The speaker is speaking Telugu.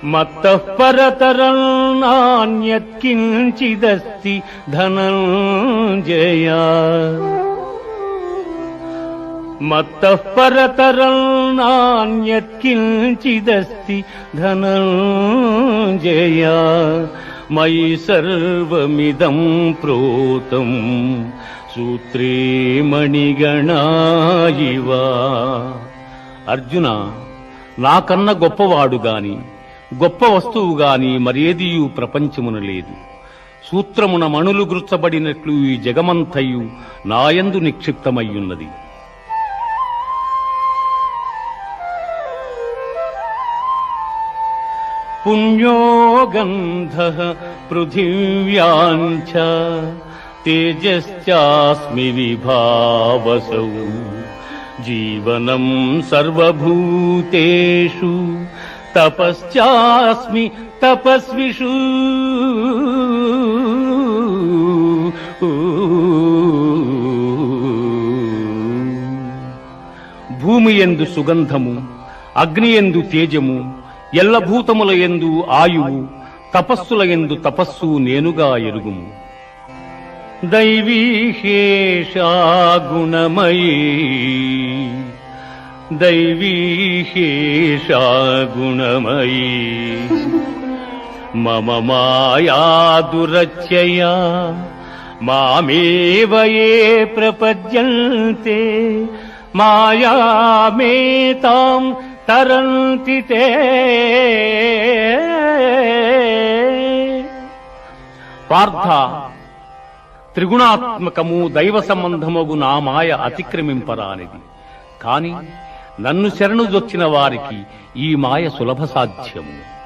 మత్తః పరతరం నాన్యత్కించిదస్తి ధనంజయ. మత్తః పరతరం నాన్యత్కించిదస్తి ధనంజయ. మయి సర్వమిదం ప్రోతం సూత్రే మణిగణా ఇవ. అర్జున, నాకన్న గొప్పవాడు గాని గొప్ప వస్తువు గాని మరేదియు ప్రపంచమున లేదు. సూత్రమున మణులు గుర్చబడినట్లు ఈ జగమంతయు నాయందు నిక్షిప్తమయ్యున్నది. పుణ్యో గంధః పృథివ్యాంచ తేజశ్చాస్మి విభావసౌ. జీవనం సర్వభూతేషు తపశ్చాస్మి తపస్విషు. భూమి యందు సుగంధము, అగ్ని యందు తేజము, ఎల్లభూతముల యందు ఆయువు, తపస్సుల యందు తపస్సు నేనుగా ఎరుగుము. దైవీహేషా గుణమయీ దైవీహేషా గుణమయీ మమ మాయా దురత్యయా మామేవ యే ప్రపద్యంతే మాయామేతాం తరంతి తే. పార్థ, త్రిగుణాత్మకము దైవ సంబంధమగు నా మాయ అతిక్రమింపరానిది. కాని నన్ను శరణుజొచ్చిన వారికి ఈ మాయ సులభ సాధ్యము.